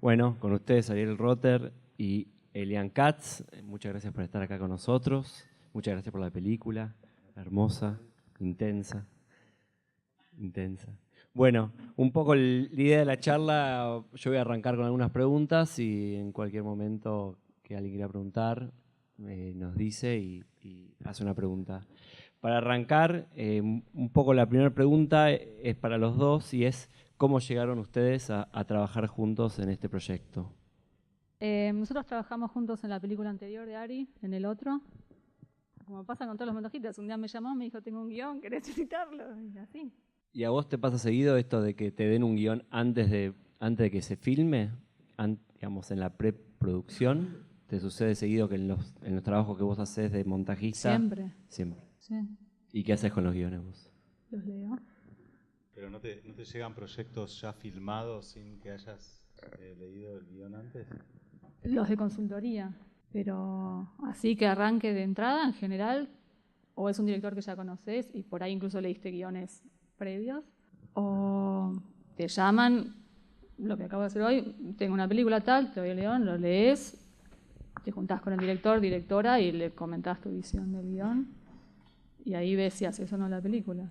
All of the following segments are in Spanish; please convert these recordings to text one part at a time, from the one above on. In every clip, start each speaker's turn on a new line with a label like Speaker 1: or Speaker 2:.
Speaker 1: Bueno, con ustedes Ariel Rotter y Elian Katz. Muchas gracias por estar acá con nosotros. Muchas gracias por la película. Hermosa, intensa. Bueno, un poco la idea de la charla, yo voy a arrancar con algunas preguntas y en cualquier momento que alguien quiera preguntar, nos dice y hace una pregunta. Para arrancar, un poco la primera pregunta es para los dos y es ¿cómo llegaron ustedes a trabajar juntos en este proyecto?
Speaker 2: Nosotros trabajamos juntos en la película anterior de Ari, en el otro. Como pasa con todos los montajistas, un día me llamó, me dijo, tengo un guión, ¿querés citarlo? Y así.
Speaker 1: ¿Y a vos te pasa seguido esto de que te den un guión antes de que se filme? Digamos, en la preproducción, ¿te sucede seguido que en los trabajos que vos haces de montajista?
Speaker 2: Siempre.
Speaker 1: Siempre.
Speaker 2: Sí.
Speaker 1: ¿Y qué haces con los guiones vos?
Speaker 2: Los leo.
Speaker 3: ¿Pero no te llegan proyectos ya filmados sin que hayas leído el guión antes?
Speaker 2: Los de consultoría. Pero así que arranque de entrada, en general, o es un director que ya conoces y por ahí incluso leíste guiones previos, o te llaman, lo que acabo de hacer hoy, tengo una película tal, te doy el guión, lo lees, te juntás con el director, directora y le comentás tu visión del guión y ahí ves si haces o no la película.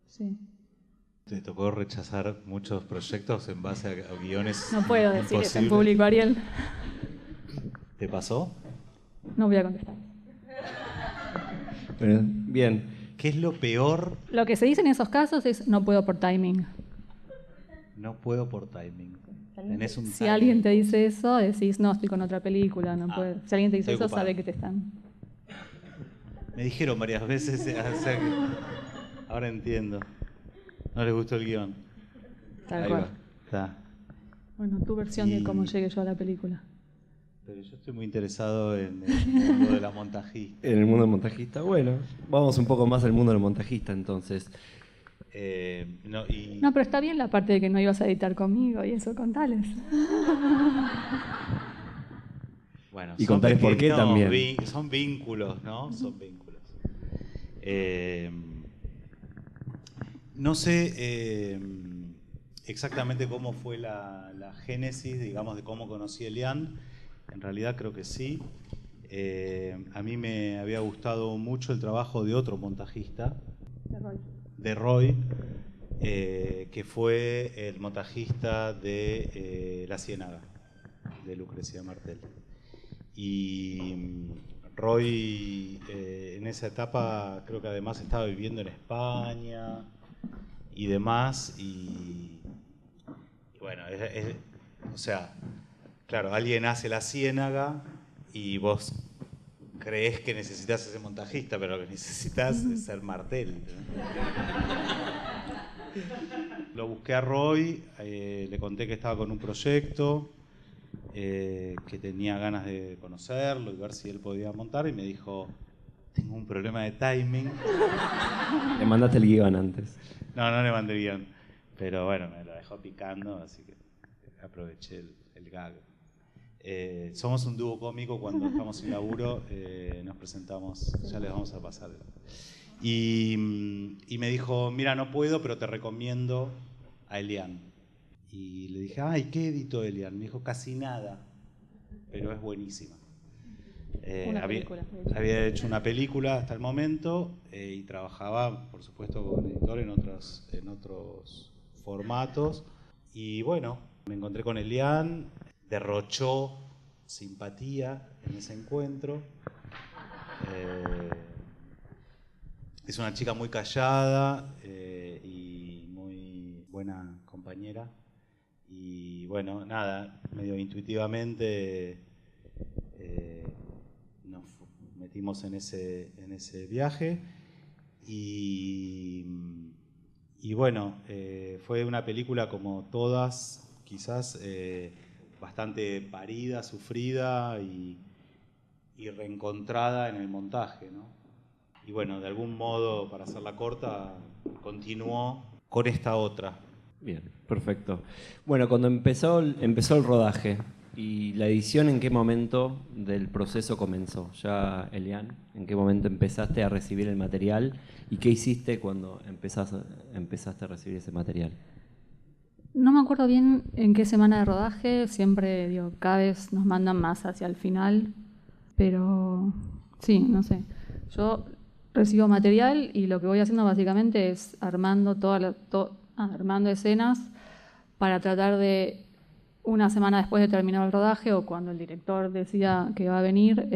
Speaker 2: Sí.
Speaker 3: ¿Te tocó rechazar muchos proyectos en base a guiones
Speaker 2: No puedo decir
Speaker 3: imposibles?
Speaker 2: eso en público, Ariel.
Speaker 3: ¿Te pasó?
Speaker 2: No voy a contestar.
Speaker 1: Bien.
Speaker 3: ¿Qué es lo peor?
Speaker 2: Lo que se dice en esos casos es no puedo por timing.
Speaker 3: No puedo por timing. Tenés un
Speaker 2: Si
Speaker 3: timing.
Speaker 2: alguien te dice eso, decís, no, estoy con otra película, no puedo. Si alguien te dice
Speaker 3: estoy
Speaker 2: eso,
Speaker 3: ocupado.
Speaker 2: sabe que te están.
Speaker 3: Me dijeron varias veces, o sea que ahora entiendo. No les gustó el guión.
Speaker 2: Tal
Speaker 1: Ahí
Speaker 2: cual.
Speaker 1: va.
Speaker 3: Está.
Speaker 2: Bueno, tu versión de
Speaker 3: Y-
Speaker 2: cómo llegué yo a la película.
Speaker 3: Pero yo estoy muy interesado en el mundo de la montajista.
Speaker 1: En el mundo del montajista, bueno, vamos un poco más al mundo del montajista entonces.
Speaker 2: No, pero está bien la parte de que no ibas a editar conmigo y eso, contales.
Speaker 3: Bueno,
Speaker 1: Y
Speaker 3: son
Speaker 1: contales por qué
Speaker 3: pequeños
Speaker 1: también.
Speaker 3: Son vínculos, ¿no? Son vínculos. No sé exactamente cómo fue la génesis, digamos, de cómo conocí a Elian. En realidad creo que sí. A mí me había gustado mucho el trabajo de otro montajista, de Roy, que fue el montajista de La Ciénaga, de Lucrecia Martel. Y Roy en esa etapa creo que además estaba viviendo en España y demás. Y bueno, o sea, claro, alguien hace La Ciénaga y vos creés que necesitas ese montajista, pero lo que necesitas es ser Martel, ¿no? Lo busqué a Roy, le conté que estaba con un proyecto, que tenía ganas de conocerlo y ver si él podía montar, y me dijo, tengo un problema de timing.
Speaker 1: Le mandaste el guión antes.
Speaker 3: No le mandé guión, pero bueno, me lo dejó picando, así que aproveché el gag. Somos un dúo cómico, cuando estamos sin laburo nos presentamos, ya les vamos a pasar. Y me dijo, mira, no puedo, pero te recomiendo a Elian. Y le dije, ay, ¿qué editó Elian? Me dijo, casi nada, pero es buenísima. Había hecho una película hasta el momento y trabajaba, por supuesto, con editor en otros formatos. Y bueno, me encontré con Elian, derrochó simpatía en ese encuentro. Es una chica muy callada y muy buena compañera. Y bueno, nada, medio intuitivamente nos metimos en ese viaje. Y bueno, fue una película como todas, quizás bastante parida, sufrida y reencontrada en el montaje, ¿no? Y bueno, de algún modo, para hacerla corta, continuó con esta otra.
Speaker 1: Bien, perfecto. Bueno, cuando empezó el rodaje y la edición, ¿en qué momento del proceso comenzó? Ya, Elian, ¿en qué momento empezaste a recibir el material? ¿Y qué hiciste cuando empezaste a recibir ese material?
Speaker 2: No me acuerdo bien en qué semana de rodaje, siempre, digo, cada vez nos mandan más hacia el final, pero sí, no sé. Yo recibo material y lo que voy haciendo básicamente es armando armando escenas para tratar de, una semana después de terminar el rodaje o cuando el director decida que va a venir,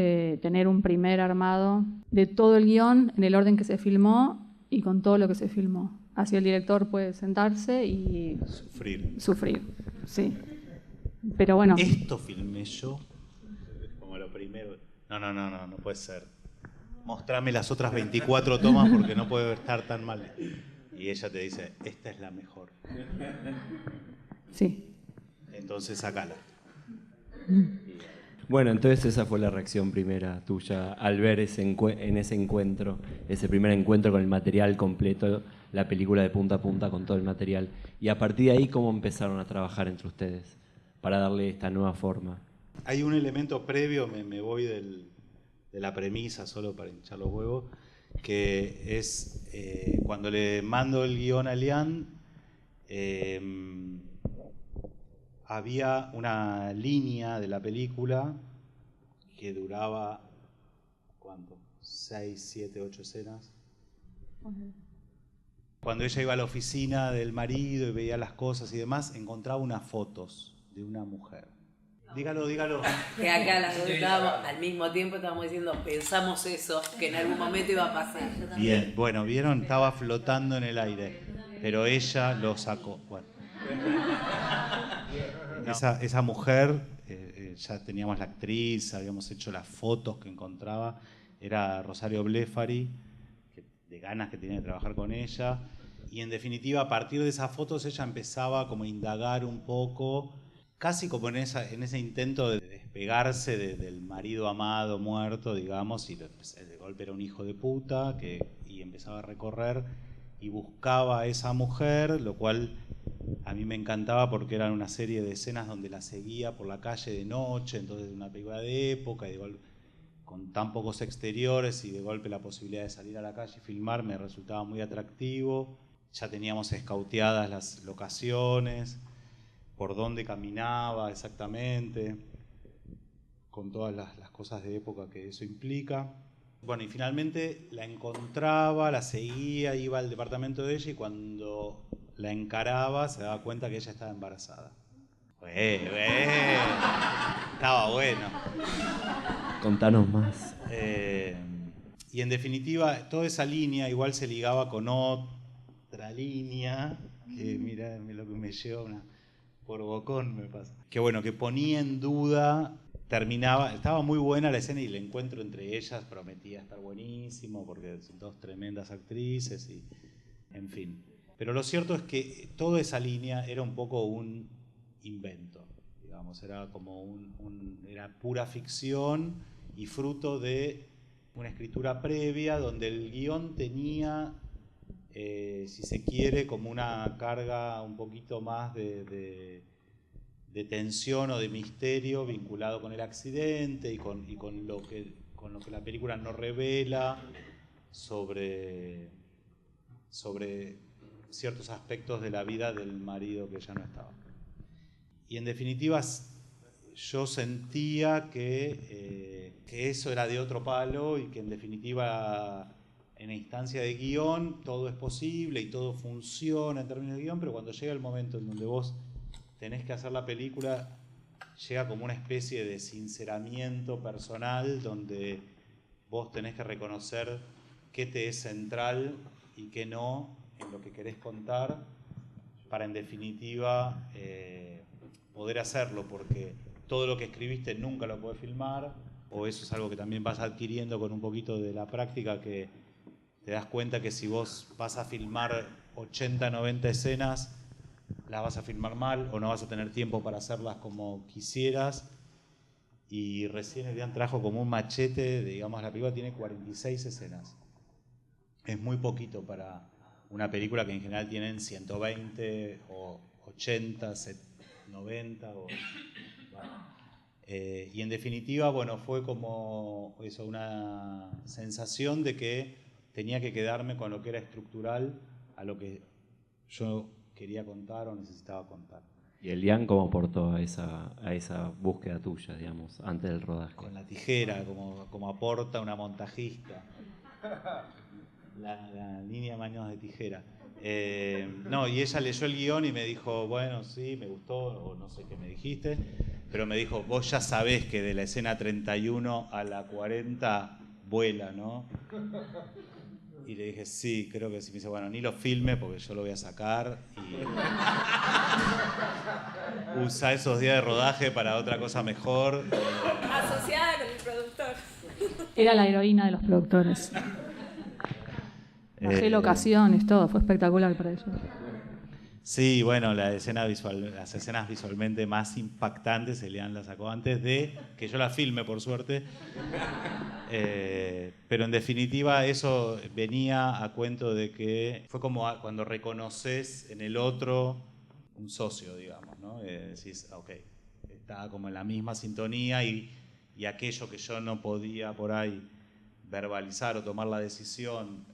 Speaker 2: tener un primer armado de todo el guión en el orden que se filmó y con todo lo que se filmó. Así el director puede sentarse y sufrir, sí. Pero bueno.
Speaker 3: Esto filmé yo, como lo primero. No puede ser. Mostrame las otras 24 tomas porque no puede estar tan mal. Y ella te dice, esta es la mejor.
Speaker 2: Sí.
Speaker 3: Entonces sacala.
Speaker 1: Bueno, entonces esa fue la reacción primera tuya al ver en ese encuentro, ese primer encuentro con el material completo, la película de punta a punta con todo el material. Y a partir de ahí, ¿cómo empezaron a trabajar entre ustedes para darle esta nueva forma?
Speaker 3: Hay un elemento previo, me voy de la premisa solo para hinchar los huevos, que es cuando le mando el guión a Lian, había una línea de la película que duraba, ¿cuánto? 6, 7, 8 escenas. Cuando ella iba a la oficina del marido y veía las cosas y demás, encontraba unas fotos de una mujer. Dígalo.
Speaker 4: Que acá las dos estábamos, al mismo tiempo estábamos diciendo, pensamos eso, que en algún momento iba a pasar.
Speaker 3: Bien, bueno, vieron, estaba flotando en el aire, pero ella lo sacó. Bueno. Esa mujer, ya teníamos la actriz, habíamos hecho las fotos que encontraba, era Rosario Blefari, de ganas que tenía de trabajar con ella, y en definitiva a partir de esas fotos ella empezaba como a indagar un poco, casi como en ese intento de despegarse del marido amado muerto, digamos, y de golpe era un hijo de puta, y empezaba a recorrer y buscaba a esa mujer, lo cual a mí me encantaba porque eran una serie de escenas donde la seguía por la calle de noche, entonces una película de época, y con tan pocos exteriores y de golpe la posibilidad de salir a la calle y filmar me resultaba muy atractivo. Ya teníamos escauteadas las locaciones, por dónde caminaba exactamente, con todas las cosas de época que eso implica. Bueno, y finalmente la encontraba, la seguía, iba al departamento de ella y cuando la encaraba se daba cuenta que ella estaba embarazada. Estaba bueno.
Speaker 1: Contanos más.
Speaker 3: Y en definitiva, toda esa línea igual se ligaba con otra línea, que mira lo que me lleva por bocón me pasa. Que bueno, que ponía en duda, estaba muy buena la escena y el encuentro entre ellas prometía estar buenísimo, porque son dos tremendas actrices y en fin. Pero lo cierto es que toda esa línea era un poco un invento, digamos, era como era pura ficción y fruto de una escritura previa donde el guión tenía, si se quiere, como una carga un poquito más de tensión o de misterio vinculado con el accidente y con lo que la película no revela sobre ciertos aspectos de la vida del marido que ya no estaba. Y en definitiva yo sentía que eso era de otro palo y que en definitiva en la instancia de guión todo es posible y todo funciona en términos de guión, pero cuando llega el momento en donde vos tenés que hacer la película, llega como una especie de sinceramiento personal donde vos tenés que reconocer qué te es central y qué no en lo que querés contar para en definitiva poder hacerlo, porque todo lo que escribiste nunca lo podés filmar, o eso es algo que también vas adquiriendo con un poquito de la práctica, que te das cuenta que si vos vas a filmar 80, 90 escenas, las vas a filmar mal o no vas a tener tiempo para hacerlas como quisieras. Y recién Elian trajo como un machete, digamos, la película tiene 46 escenas. Es muy poquito para una película que en general tienen 120 o 80, 90. Y en definitiva, bueno, fue como eso, una sensación de que tenía que quedarme con lo que era estructural, a lo que yo quería contar o necesitaba contar.
Speaker 1: ¿Y Elian cómo aportó a esa búsqueda tuya, digamos, antes del rodaje?
Speaker 3: Con la tijera, como aporta una montajista. La línea de manos de tijera. No, y ella leyó el guión y me dijo, bueno, sí, me gustó, o no sé qué me dijiste, pero me dijo, vos ya sabés que de la escena 31 a la 40 vuela, ¿no? Y le dije, sí, creo que sí. Me dice, bueno, ni lo filme porque yo lo voy a sacar y usa esos días de rodaje para otra cosa mejor.
Speaker 4: Asociada con el productor.
Speaker 2: Era la heroína de los productores. Bajé locaciones, todo, fue espectacular para ellos.
Speaker 3: Sí, bueno, las escenas visualmente más impactantes, Elian las sacó antes de que yo la filme, por suerte. Pero en definitiva eso venía a cuento de que fue como cuando reconoces en el otro un socio, digamos, ¿no? Decís, ok, está como en la misma sintonía y aquello que yo no podía por ahí verbalizar o tomar la decisión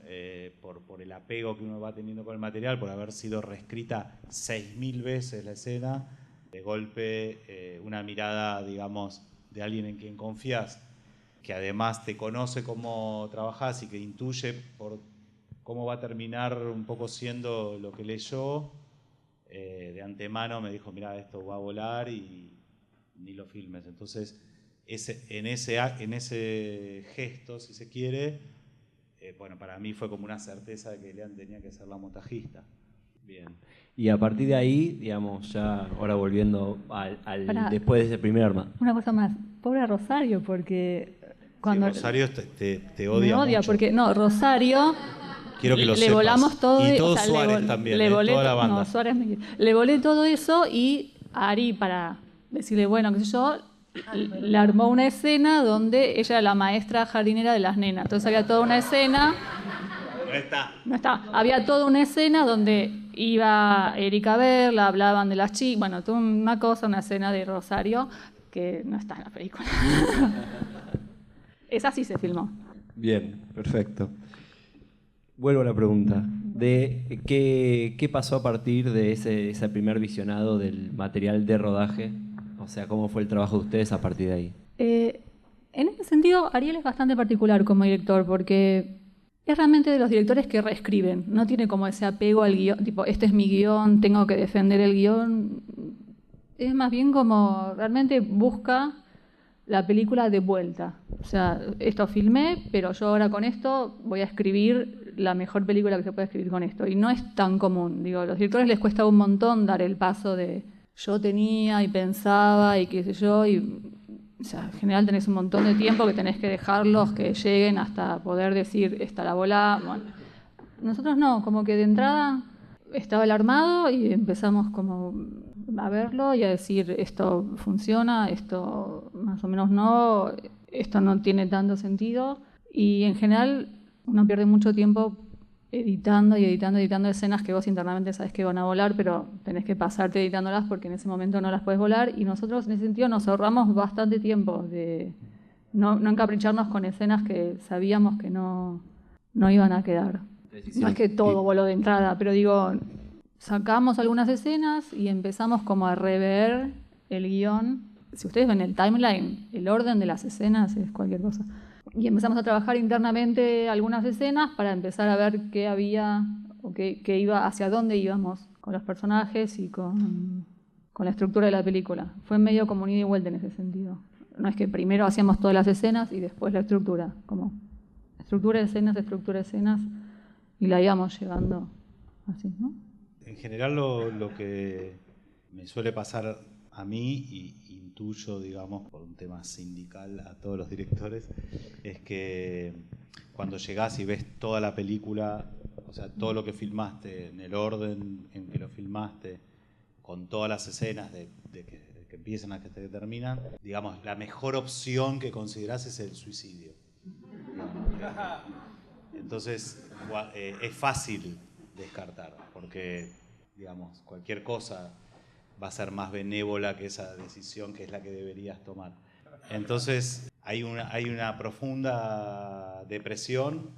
Speaker 3: por el apego que uno va teniendo con el material, por haber sido reescrita 6.000 veces la escena, de golpe una mirada, digamos, de alguien en quien confías, que además te conoce cómo trabajás y que intuye por cómo va a terminar un poco siendo lo que leyó, de antemano me dijo, mira, esto va a volar y ni lo filmes. Entonces, en ese gesto, si se quiere, bueno, para mí fue como una certeza de que Elian tenía que ser la montajista.
Speaker 1: Bien. Y a partir de ahí, digamos, ya ahora volviendo después de ese primer arma.
Speaker 2: Una cosa más, pobre Rosario, porque cuando...
Speaker 3: Sí, Rosario te odia
Speaker 2: me odia
Speaker 3: mucho.
Speaker 2: porque, no, Rosario...
Speaker 3: Quiero que lo
Speaker 2: le
Speaker 3: sepas.
Speaker 2: volamos todo...
Speaker 3: Y todo Suárez también, toda la banda.
Speaker 2: No, Suárez le volé todo eso y a Ari, para decirle, bueno, qué sé yo, le armó una escena donde ella era la maestra jardinera de las nenas. Entonces había toda una escena... No está. Había toda una escena donde iba Erika a verla, hablaban de las chicas, bueno, toda una cosa, una escena de Rosario que no está en la película. Esa sí se filmó.
Speaker 1: Bien, perfecto. Vuelvo a la pregunta. De ¿qué pasó a partir de ese primer visionado del material de rodaje? O sea, ¿cómo fue el trabajo de ustedes a partir de ahí?
Speaker 2: En ese sentido, Ariel es bastante particular como director porque es realmente de los directores que reescriben. No tiene como ese apego al guión, tipo, este es mi guión, tengo que defender el guión. Es más bien como realmente busca la película de vuelta. O sea, esto filmé, pero yo ahora con esto voy a escribir la mejor película que se puede escribir con esto. Y no es tan común. Digo, a los directores les cuesta un montón dar el paso de yo tenía y pensaba y qué sé yo. O sea, en general tenés un montón de tiempo que tenés que dejarlos que lleguen hasta poder decir, esta la bola. Bueno, nosotros no, como que de entrada estaba el armado y empezamos como a verlo y a decir, esto funciona, esto más o menos no, esto no tiene tanto sentido. Y en general uno pierde mucho tiempo editando escenas que vos internamente sabés que van a volar, pero tenés que pasarte editándolas porque en ese momento no las podés volar. Y nosotros en ese sentido nos ahorramos bastante tiempo de no encapricharnos con escenas que sabíamos que no iban a quedar. No es que todo voló de entrada, pero digo, sacamos algunas escenas y empezamos como a rever el guión. Si ustedes ven el timeline, el orden de las escenas es cualquier cosa. Y empezamos a trabajar internamente algunas escenas para empezar a ver qué había o qué iba, hacia dónde íbamos con los personajes y con la estructura de la película. Fue medio como un ida y vuelta en ese sentido. No es que primero hacíamos todas las escenas y después la estructura, como estructura de escenas, y la íbamos llevando así, ¿no?
Speaker 3: En general lo que me suele pasar a mí, y intuyo, digamos, por un tema sindical a todos los directores, es que cuando llegás y ves toda la película, o sea, todo lo que filmaste, en el orden en que lo filmaste, con todas las escenas de que empiezan a que terminan, digamos, la mejor opción que considerás es el suicidio. Entonces, es fácil descartar, porque, digamos, cualquier cosa va a ser más benévola que esa decisión que es la que deberías tomar. Entonces, hay una profunda depresión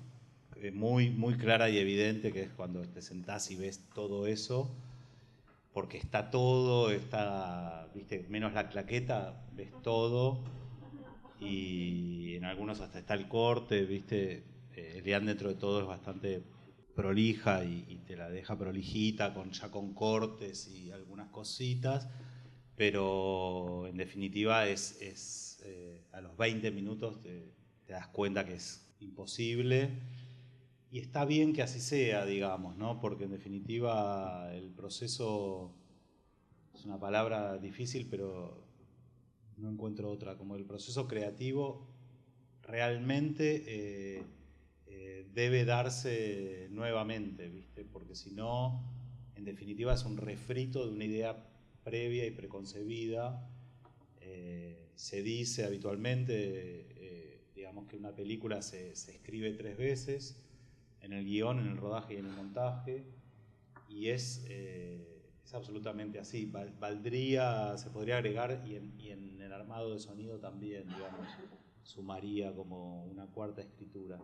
Speaker 3: muy, muy clara y evidente, que es cuando te sentás y ves todo eso, porque está todo, está, viste, menos la claqueta, ves todo, y en algunos hasta está el corte, viste, Elian dentro de todo es bastante prolija y te la deja prolijita, ya con cortes y algunas cositas, pero en definitiva a los 20 minutos te das cuenta que es imposible. Y está bien que así sea, digamos, ¿no? Porque en definitiva el proceso es una palabra difícil, pero no encuentro otra. Como el proceso creativo realmente debe darse nuevamente, ¿viste? Porque si no, en definitiva es un refrito de una idea previa y preconcebida. Se dice habitualmente, digamos que una película se escribe 3 veces, en el guión, en el rodaje y en el montaje, y es absolutamente así. Valdría, se podría agregar, y en el armado de sonido también, digamos, sumaría como una cuarta escritura.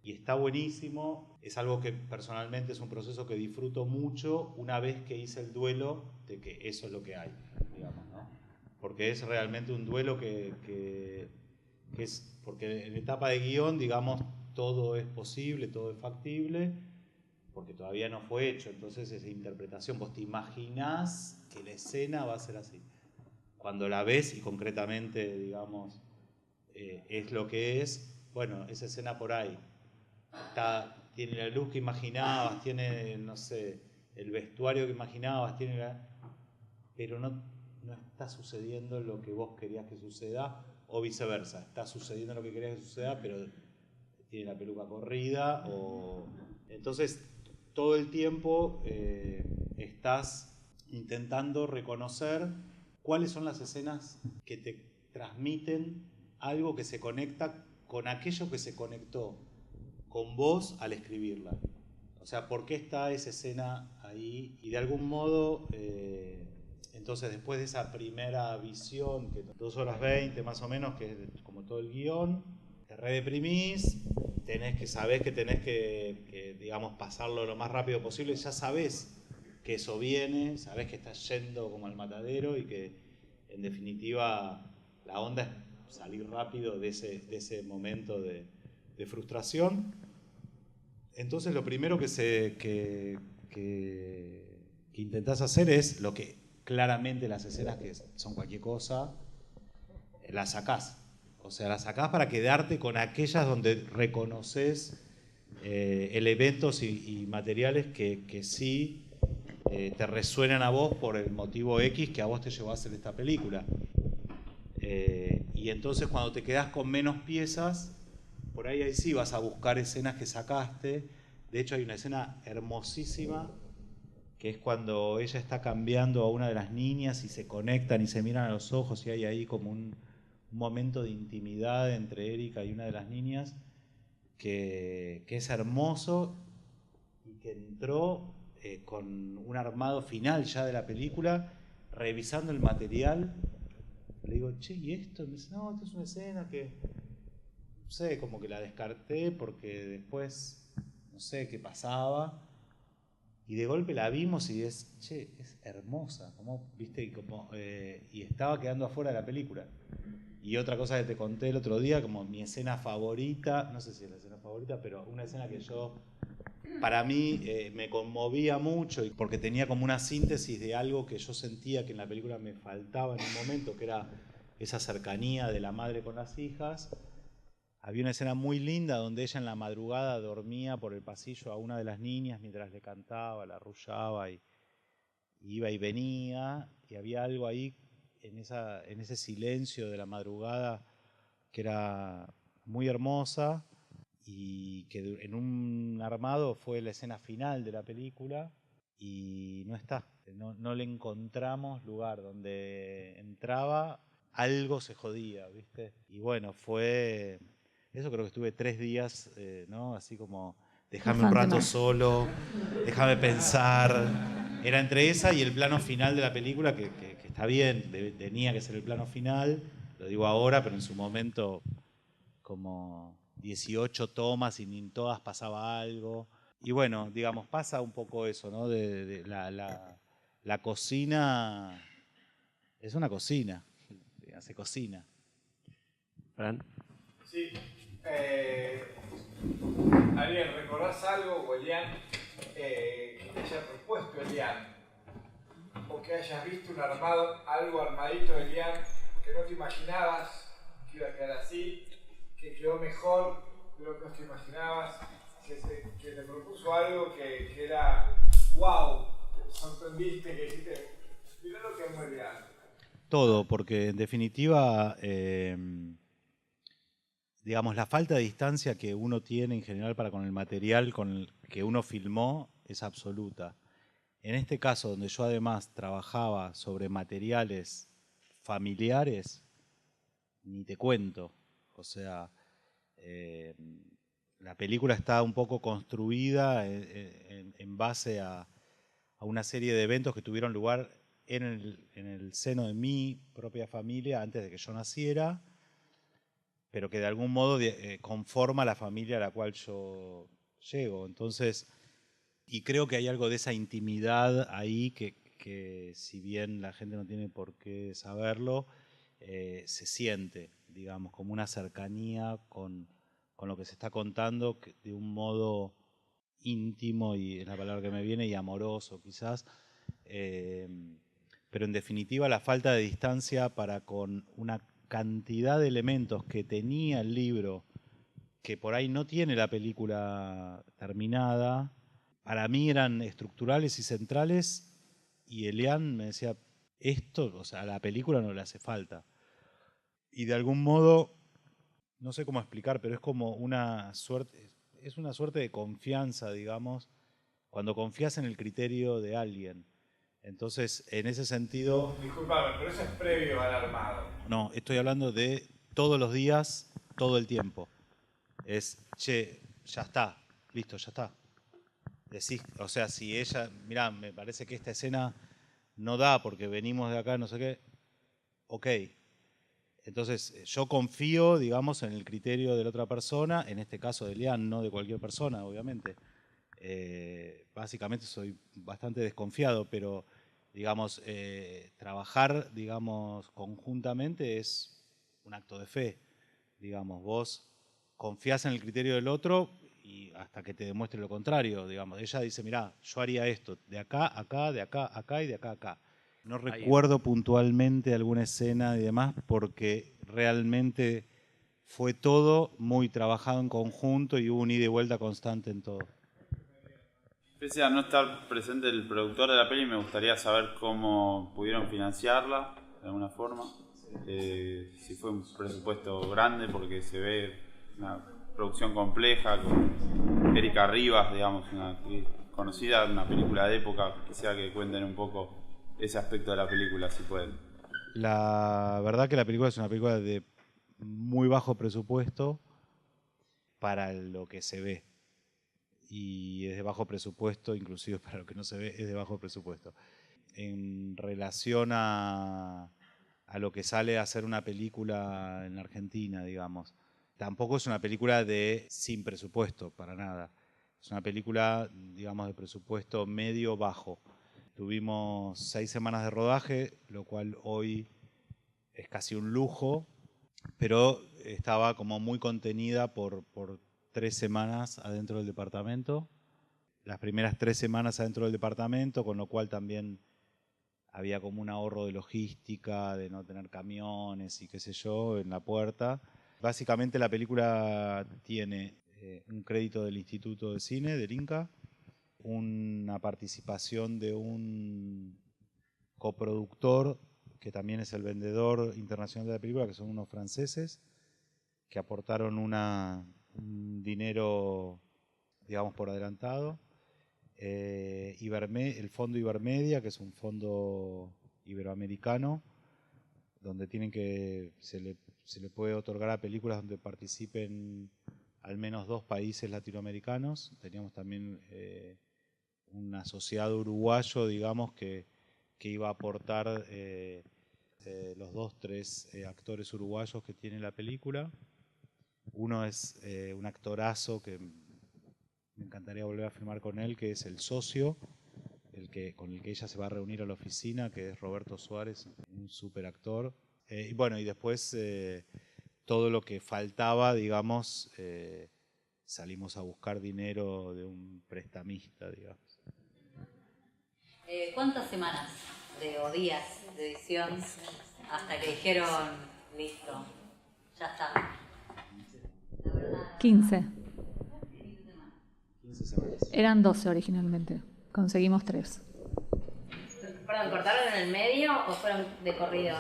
Speaker 3: Y está buenísimo, es algo que personalmente es un proceso que disfruto mucho una vez que hice el duelo de que eso es lo que hay, digamos, ¿no? Porque es realmente un duelo que es, porque en etapa de guión, digamos, todo es posible, todo es factible, porque todavía no fue hecho, entonces esa interpretación, vos te imaginás que la escena va a ser así. Cuando la ves y concretamente, digamos, es lo que es, bueno, esa escena por ahí, tiene la luz que imaginabas, tiene, no sé, el vestuario que imaginabas, pero no está sucediendo lo que vos querías que suceda, o viceversa, está sucediendo lo que querías que suceda, pero tiene la peluca corrida, entonces todo el tiempo estás intentando reconocer cuáles son las escenas que te transmiten algo que se conecta con aquello que se conectó con vos al escribirla. O sea, ¿por qué está esa escena ahí? Y de algún modo, entonces después de esa primera visión, que 2 horas 20 más o menos, que es como todo el guión, te redeprimís, sabés que tenés que, digamos, pasarlo lo más rápido posible, ya sabés que eso viene, sabés que estás yendo como al matadero y que en definitiva la onda es salir rápido de ese momento de frustración. Entonces lo primero que intentás hacer es lo que claramente las escenas que son cualquier cosa, las sacás. O sea, las sacás para quedarte con aquellas donde reconoces elementos y materiales que sí te resuenan a vos por el motivo X que a vos te llevó a hacer esta película. Y entonces cuando te quedás con menos piezas, por ahí sí vas a buscar escenas que sacaste. De hecho hay una escena hermosísima que es cuando ella está cambiando a una de las niñas y se conectan y se miran a los ojos y hay ahí como un momento de intimidad entre Erika y una de las niñas que es hermoso y que entró con un armado final ya de la película, revisando el material. Le digo, che, ¿y esto? Me dice, no, esto es una escena que, no sé, como que la descarté porque después, no sé qué pasaba. Y de golpe la vimos y es hermosa, como, ¿viste? Y estaba quedando afuera de la película. Y otra cosa que te conté el otro día, como mi escena favorita, no sé si es la escena favorita, pero una escena que para mí me conmovía mucho, porque tenía como una síntesis de algo que yo sentía que en la película me faltaba en un momento, que era esa cercanía de la madre con las hijas. Había una escena muy linda donde ella en la madrugada dormía por el pasillo a una de las niñas mientras le cantaba, la arrullaba y iba y venía, y había algo ahí en ese silencio de la madrugada que era muy hermosa y que en un armado fue la escena final de la película y no está, no le encontramos lugar. Donde entraba algo se jodía, ¿viste? Y bueno, fue eso. Creo que estuve 3 días, ¿no? Así como déjame un rato solo, déjame pensar. Era entre esa y el plano final de la película, que está bien, tenía que ser el plano final, lo digo ahora, pero en su momento como 18 tomas y ni en todas pasaba algo. Y bueno, digamos, pasa un poco eso, ¿no? De la la cocina es una cocina, se cocina.
Speaker 1: Fran.
Speaker 5: Sí. Ariel, ¿recordás algo, o Elian, que te haya propuesto Elian? O que hayas visto algo armadito de Elian que no te imaginabas que iba a quedar así, que quedó mejor de lo que vos te imaginabas, que te propuso algo que era wow, que te sorprendiste, que dijiste, mirá lo que es muy Elian.
Speaker 3: Todo, porque en definitiva, digamos, la falta de distancia que uno tiene en general para con el material con el que uno filmó es absoluta. En este caso, donde yo además trabajaba sobre materiales familiares, ni te cuento. O sea, la película está un poco construida en base a una serie de eventos que tuvieron lugar en el seno de mi propia familia antes de que yo naciera, pero que de algún modo conforma la familia a la cual yo llego. Entonces, y creo que hay algo de esa intimidad ahí que si bien la gente no tiene por qué saberlo, se siente, digamos, como una cercanía con lo que se está contando de un modo íntimo, y es la palabra que me viene, y amoroso quizás. Pero en definitiva la falta de distancia para con una cantidad de elementos que tenía el libro, que por ahí no tiene la película terminada, para mí eran estructurales y centrales, y Elian me decía, esto, o sea, a la película no le hace falta. Y de algún modo, no sé cómo explicar, pero es como una suerte de confianza, digamos, cuando confías en el criterio de alguien. Entonces, en ese sentido...
Speaker 5: Disculpame, pero eso es previo al armado.
Speaker 3: No, estoy hablando de todos los días, todo el tiempo. Es, che, ya está, listo, ya está. Decís, o sea, si ella, mirá, me parece que esta escena no da porque venimos de acá, no sé qué, ok. Entonces, yo confío, digamos, en el criterio de la otra persona, en este caso de Elian, no de cualquier persona, obviamente. Básicamente soy bastante desconfiado, pero, digamos, trabajar, digamos, conjuntamente es un acto de fe. Digamos, vos confías en el criterio del otro y hasta que te demuestre lo contrario, digamos. Ella dice, mirá, yo haría esto, de acá, acá, de acá, acá y de acá, acá. No recuerdo puntualmente alguna escena y demás porque realmente fue todo muy trabajado en conjunto y hubo un ida y vuelta constante en todo.
Speaker 6: Pese a no estar presente el productor de la peli, me gustaría saber cómo pudieron financiarla de alguna forma. Si fue un presupuesto grande, porque se ve una producción compleja con Erika Rivas, digamos, una actriz conocida, una película de época. Quisiera que cuenten un poco ese aspecto de la película, si pueden.
Speaker 3: La verdad que la película es una película de muy bajo presupuesto para lo que se ve. Y es de bajo presupuesto, inclusive para lo que no se ve, es de bajo presupuesto. En relación a lo que sale a hacer una película en Argentina, digamos, tampoco es una película sin presupuesto, para nada. Es una película, digamos, de presupuesto medio-bajo. Tuvimos 6 semanas de rodaje, lo cual hoy es casi un lujo, pero estaba como muy contenida por 3 semanas adentro del departamento. Las primeras 3 semanas adentro del departamento, con lo cual también había como un ahorro de logística, de no tener camiones y qué sé yo en la puerta. Básicamente la película tiene un crédito del Instituto de Cine, del INCA, una participación de un coproductor que también es el vendedor internacional de la película, que son unos franceses, que aportaron un dinero, digamos, por adelantado. El fondo Ibermedia, que es un fondo iberoamericano, donde se le puede otorgar a películas donde participen al menos 2 países latinoamericanos. Teníamos también un asociado uruguayo, digamos, que iba a aportar los 2-3 actores uruguayos que tiene la película. Uno es un actorazo que me encantaría volver a filmar con él, que es el socio, con el que ella se va a reunir a la oficina, que es Roberto Suárez, un súper actor. Y bueno, y después todo lo que faltaba, digamos, salimos a buscar dinero de un prestamista, digamos.
Speaker 7: ¿Cuántas semanas o días de edición hasta que dijeron, listo, ya está?
Speaker 2: 15.
Speaker 3: 15 semanas.
Speaker 2: Eran 12 originalmente. Conseguimos 3.
Speaker 7: Perdón, ¿cortaron en el medio o fueron de corrido?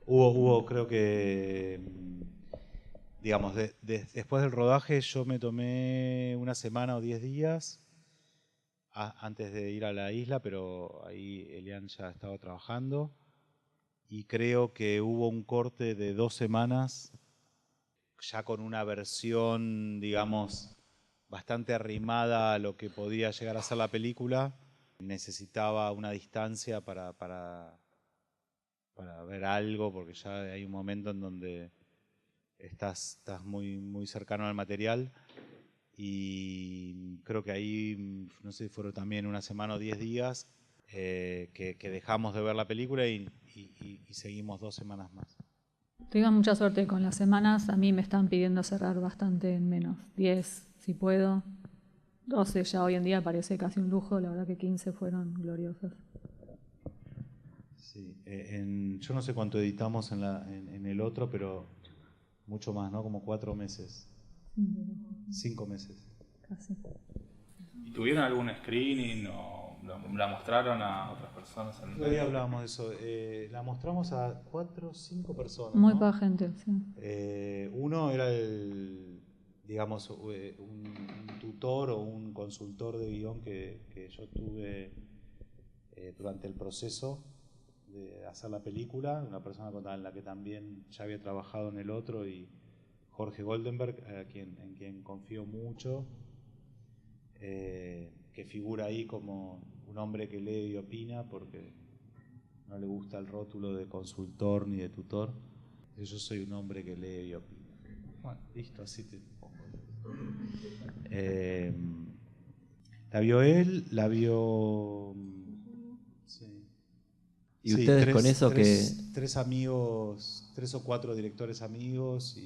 Speaker 3: Hubo creo que, digamos, después del rodaje yo me tomé una semana o 10 días antes de ir a la isla, pero ahí Elian ya estaba trabajando y creo que hubo un corte de 2 semanas ya con una versión, digamos, bastante arrimada a lo que podía llegar a ser la película. Necesitaba una distancia para ver algo, porque ya hay un momento en donde estás muy, muy cercano al material. Y creo que ahí, no sé si fueron también una semana o 10 días que dejamos de ver la película y seguimos 2 semanas más.
Speaker 2: Tengan mucha suerte con las semanas. A mí me están pidiendo cerrar bastante en menos. 10 si puedo. 12 ya hoy en día parece casi un lujo. La verdad que 15 fueron gloriosas.
Speaker 3: Sí, yo no sé cuánto editamos en el otro, pero mucho más, ¿no? Como 4 meses. 5 meses.
Speaker 2: Casi.
Speaker 8: ¿Y tuvieron algún screening o la mostraron a otras personas?
Speaker 3: Hoy hablábamos de eso. La mostramos a 4 o 5 personas.
Speaker 2: Muy
Speaker 3: ¿no?
Speaker 2: poca gente, sí.
Speaker 3: Uno era digamos, un tutor o un consultor de guión que yo tuve durante el proceso de hacer la película, una persona con la que también ya había trabajado en el otro, y Jorge Goldenberg, en quien confío mucho, que figura ahí como un hombre que lee y opina porque no le gusta el rótulo de consultor ni de tutor. Yo soy un hombre que lee y opina. Bueno, listo, así te pongo. La vio él, la vio... Sí.
Speaker 1: ¿Y ustedes con eso
Speaker 3: tres amigos, 3 o 4 directores amigos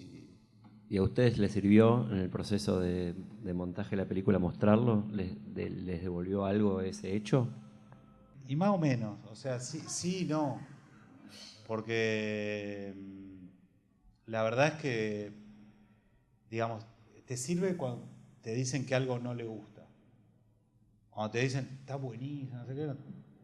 Speaker 1: ¿Y a ustedes les sirvió en el proceso de montaje de la película mostrarlo? ¿Les devolvió algo ese hecho?
Speaker 3: Y más o menos, o sea, sí y no. Porque la verdad es que, digamos, te sirve cuando te dicen que algo no le gusta. Cuando te dicen, está buenísimo, no sé qué,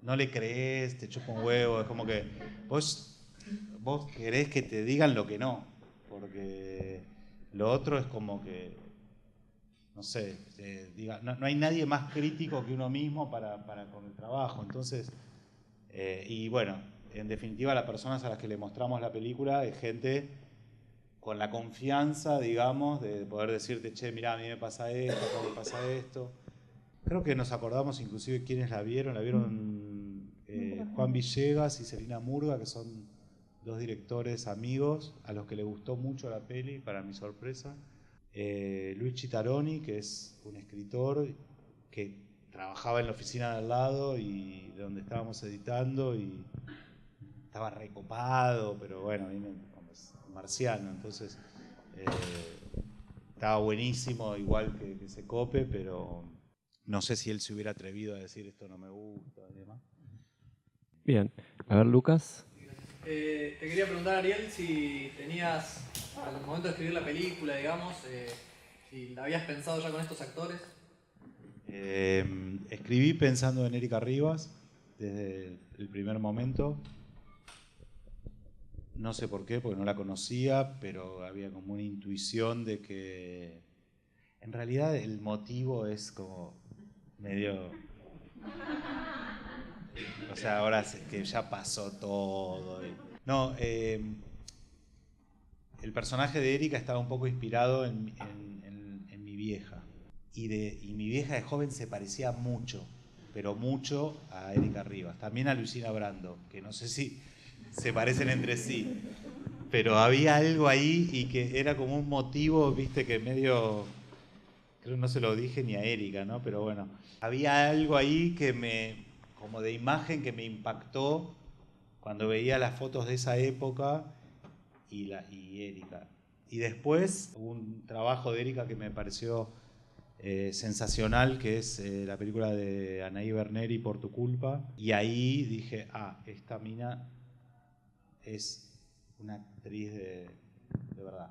Speaker 3: no le crees, te chupa un huevo, es como que vos querés que te digan lo que no, porque lo otro es como que, no sé, no hay nadie más crítico que uno mismo para con el trabajo. Entonces, y bueno, en definitiva, las personas a las que le mostramos la película es gente con la confianza, digamos, de poder decirte, che, mirá, a mí me pasa esto, a mí me pasa esto. Creo que nos acordamos inclusive quiénes la vieron Juan Villegas y Celina Murga, que son 2 directores amigos a los que le gustó mucho la peli, para mi sorpresa. Luis Chitaroni, que es un escritor que trabajaba en la oficina de al lado y de donde estábamos editando, y estaba recopado, pero bueno, viene como marciano, entonces estaba buenísimo, igual que se cope, pero no sé si él se hubiera atrevido a decir esto no me gusta y demás.
Speaker 1: Bien, a ver, Lucas.
Speaker 9: Te quería preguntar, Ariel, si tenías, al momento de escribir la película, digamos, si la habías pensado ya con estos actores.
Speaker 3: Escribí pensando en Erika Rivas desde el primer momento. No sé por qué, porque no la conocía, pero había como una intuición de que en realidad el motivo es como medio... O sea, ahora que ya pasó todo. No, el personaje de Erika estaba un poco inspirado en mi vieja. Y mi vieja de joven se parecía mucho, pero mucho a Erika Rivas. También a Luisina Brando, que no sé si se parecen entre sí. Pero había algo ahí y que era como un motivo, viste, que medio... creo que no se lo dije ni a Erika, ¿no? Pero bueno, había algo ahí como de imagen que me impactó cuando veía las fotos de esa época y Erika. Y después hubo un trabajo de Erika que me pareció sensacional, que es la película de Anaí Berneri, Por tu culpa. Y ahí dije, esta mina es una actriz de verdad.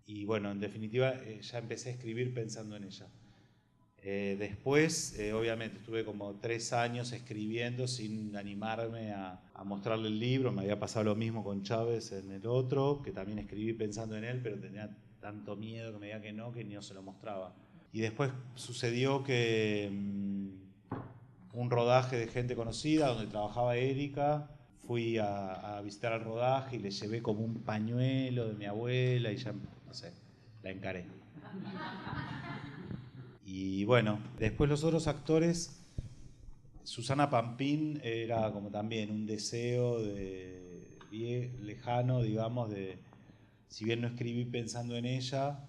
Speaker 3: Y bueno, en definitiva, ya empecé a escribir pensando en ella. Después, obviamente, estuve como 3 años escribiendo sin animarme a mostrarle el libro. Me había pasado lo mismo con Chávez en el otro, que también escribí pensando en él, pero tenía tanto miedo que me diga que no se lo mostraba. Y después sucedió que un rodaje de gente conocida, donde trabajaba Erika, fui a visitar el rodaje y le llevé como un pañuelo de mi abuela y ya, no sé, la encaré. Y bueno, después los otros actores, Susana Pampín era como también un deseo lejano, digamos, si bien no escribí pensando en ella,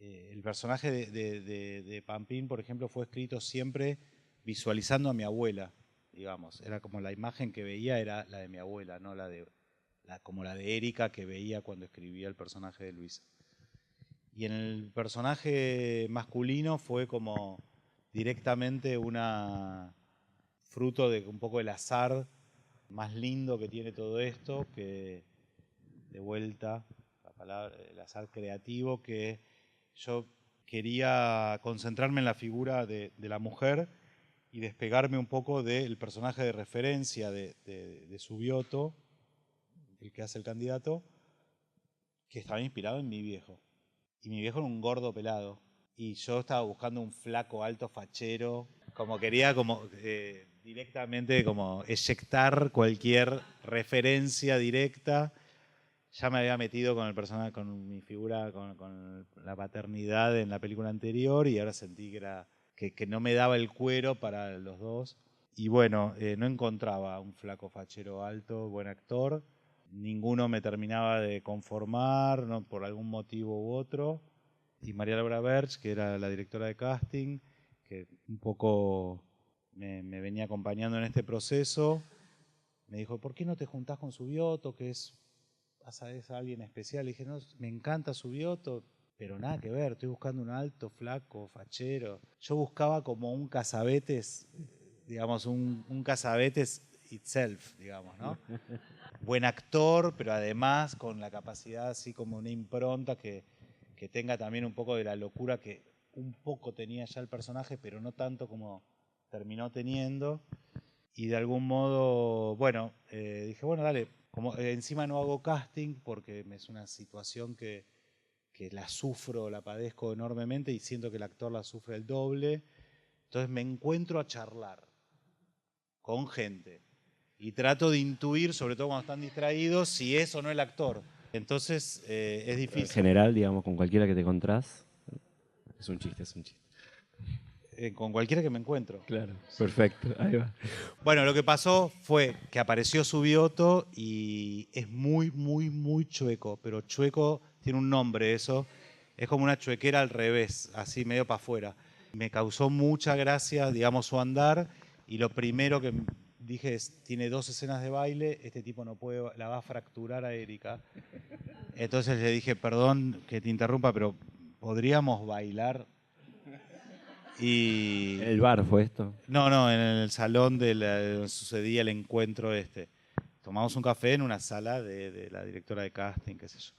Speaker 3: el personaje de Pampín, por ejemplo, fue escrito siempre visualizando a mi abuela, digamos. Era como la imagen que veía era la de mi abuela, no como la de Erika que veía cuando escribía el personaje de Luisa. Y en el personaje masculino fue como directamente fruto de un poco el azar más lindo que tiene todo esto, que de vuelta, la palabra, el azar creativo, que yo quería concentrarme en la figura de la mujer y despegarme un poco del personaje de referencia de Subioto, el que hace el candidato, que estaba inspirado en mi viejo. Y mi viejo era un gordo pelado. Y yo estaba buscando un flaco alto fachero. Como quería directamente como eyectar cualquier referencia directa. Ya me había metido con el personaje, con mi figura, con la paternidad en la película anterior. Y ahora sentí que no me daba el cuero para los dos. Y bueno, no encontraba un flaco fachero alto, buen actor. Ninguno me terminaba de conformar, ¿no? Por algún motivo u otro. Y María Laura Berch, que era la directora de casting, que un poco me venía acompañando en este proceso, me dijo, ¿por qué no te juntás con Subioto, que es alguien especial? Le dije, no, me encanta Subioto, pero nada que ver, estoy buscando un alto, flaco, fachero. Yo buscaba como un Casabetes, digamos, un Casabetes itself, digamos, ¿no? Buen actor, pero además con la capacidad así como una impronta que tenga también un poco de la locura que un poco tenía ya el personaje, pero no tanto como terminó teniendo. Y de algún modo, bueno, dije, bueno, dale, como encima no hago casting porque es una situación que la sufro, la padezco enormemente y siento que el actor la sufre el doble. Entonces me encuentro a charlar con gente y trato de intuir, sobre todo cuando están distraídos, si es o no el actor. Entonces es difícil.
Speaker 1: En general, digamos, con cualquiera que te encontrás, es un chiste.
Speaker 3: Con cualquiera que me encuentro.
Speaker 1: Claro, perfecto, ahí va.
Speaker 3: Bueno, lo que pasó fue que apareció Subioto y es muy, muy, muy chueco, pero chueco tiene un nombre eso, es como una chuequera al revés, así medio para afuera. Me causó mucha gracia, digamos, su andar, y lo primero que dije es, tiene 2 escenas de baile, este tipo no puede, la va a fracturar a Erika. Entonces le dije, perdón que te interrumpa, pero ¿podríamos bailar? Y
Speaker 1: ¿En el bar fue esto?
Speaker 3: No, en el salón donde sucedía el encuentro este. Tomamos un café en una sala de la directora de casting, qué sé yo.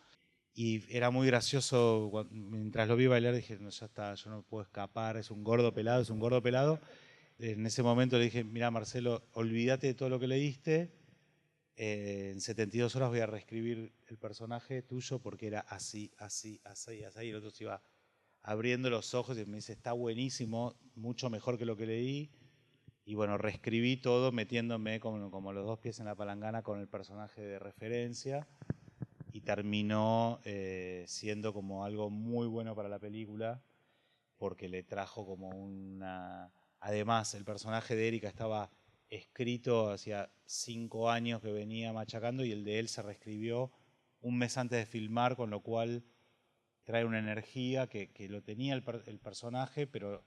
Speaker 3: Y era muy gracioso, mientras lo vi bailar dije, no, ya está, yo no puedo escapar, es un gordo pelado. En ese momento le dije, mira Marcelo, olvídate de todo lo que leíste, en 72 horas voy a reescribir el personaje tuyo porque era así. Y el otro se iba abriendo los ojos y me dice, está buenísimo, mucho mejor que lo que leí. Y bueno, reescribí todo metiéndome como los 2 pies en la palangana con el personaje de referencia y terminó siendo como algo muy bueno para la película porque le trajo como una... Además, el personaje de Erika estaba escrito hacía 5 años que venía machacando y el de él se reescribió un mes antes de filmar, con lo cual trae una energía que lo tenía el personaje, pero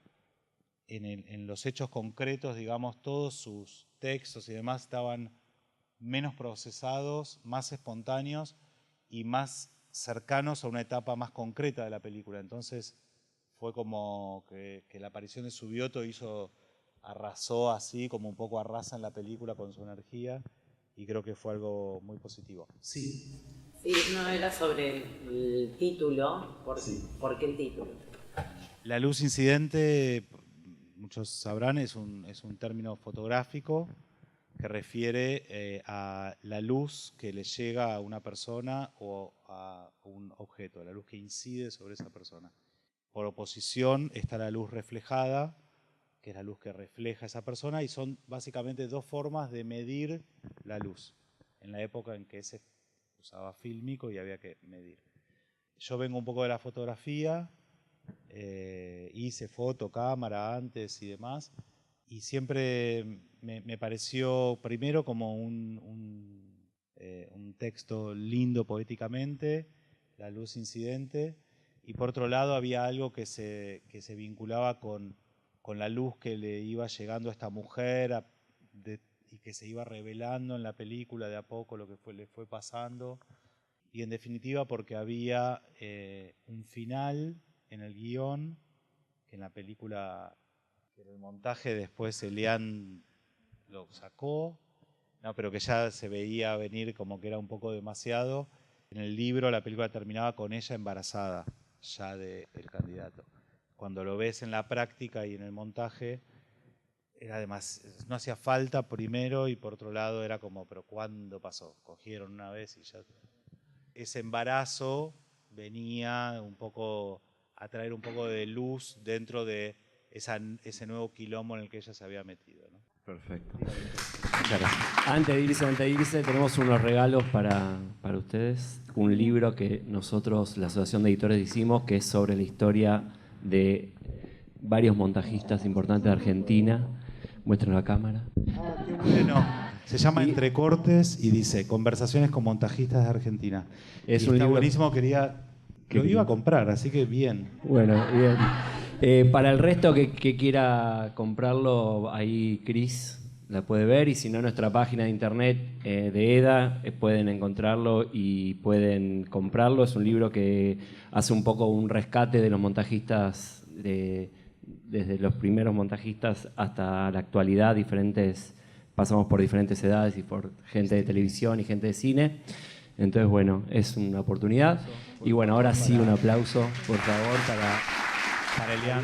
Speaker 3: en los hechos concretos, digamos, todos sus textos y demás estaban menos procesados, más espontáneos y más cercanos a una etapa más concreta de la película. Entonces fue como que la aparición de Subioto arrasó así, como un poco arrasa en la película con su energía, y creo que fue algo muy positivo. Sí.
Speaker 4: Sí, no, era sobre el título. ¿Por qué el título?
Speaker 3: La luz incidente, muchos sabrán, es un término fotográfico que refiere a la luz que le llega a una persona o a un objeto, la luz que incide sobre esa persona. Por oposición está la luz reflejada, que es la luz que refleja a esa persona, y son básicamente dos formas de medir la luz. En la época en que se usaba fílmico y había que medir. Yo vengo un poco de la fotografía, hice foto, cámara antes y demás, y siempre me pareció primero como un texto lindo poéticamente, la luz incidente, y por otro lado había algo que se vinculaba con la luz que le iba llegando a esta mujer y que se iba revelando en la película de a poco lo que le fue pasando, y en definitiva porque había un final en el guión, que en la película, que en el montaje después Elian lo sacó, no, pero que ya se veía venir como que era un poco demasiado. En el libro la película terminaba con ella embarazada ya del candidato. Cuando lo ves en la práctica y en el montaje, no hacía falta primero, y por otro lado era como, pero ¿cuándo pasó? Cogieron una vez y ya. Ese embarazo venía un poco a traer un poco de luz dentro de ese nuevo quilombo en el que ella se había metido, ¿no?
Speaker 1: Perfecto. Muchas gracias. Antes de irse, tenemos unos regalos para ustedes. Un libro que nosotros, la Asociación de Editores, hicimos, que es sobre la historia de varios montajistas importantes de Argentina. Muestren la cámara.
Speaker 3: Ah, qué bueno. Se llama Entre Cortes y dice Conversaciones con montajistas de Argentina.
Speaker 1: Es
Speaker 3: y
Speaker 1: un
Speaker 3: está
Speaker 1: libro
Speaker 3: buenísimo, lo iba a comprar, así que bien.
Speaker 1: Bueno, bien. Para el resto que quiera comprarlo, ahí Cris la puede ver, y si no, en nuestra página de internet de EDA pueden encontrarlo y pueden comprarlo. Es un libro que hace un poco un rescate de los montajistas, desde los primeros montajistas hasta la actualidad. Pasamos por diferentes edades y por gente de televisión y gente de cine. Entonces, bueno, es una oportunidad. Y bueno, ahora sí, un aplauso, por favor, para
Speaker 3: Elian.